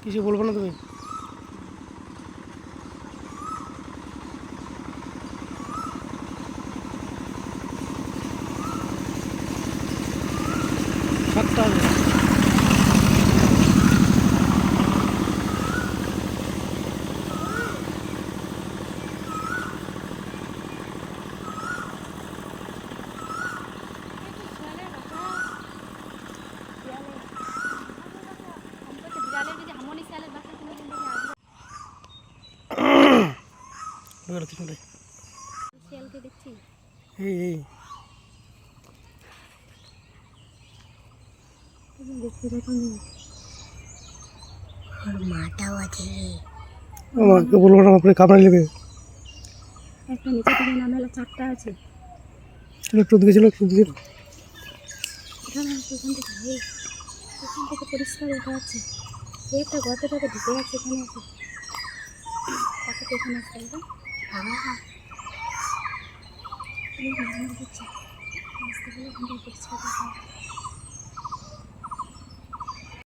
কিছু বলবো না তুমি? সাতটা হবে। এই এই মাটাও আছে। আমাকে বলবো না, আপনি কামড়ে নেবে। একটা নিচে থেকে নামে হলো 4টা আছে। একটু দিকে ছিল, একটু দিকে। এখানে এখান থেকে পরিষ্কার দেখা যাচ্ছে। একটা গর্তটাকে ঢুকে যাচ্ছে এখানে আছে। তাকে তো এখানে আসতে হবে। এই মাঝে মাঝে দিচ্ছে আসতে গেলে এখান থেকে পরিষ্কার দেখা যাচ্ছে।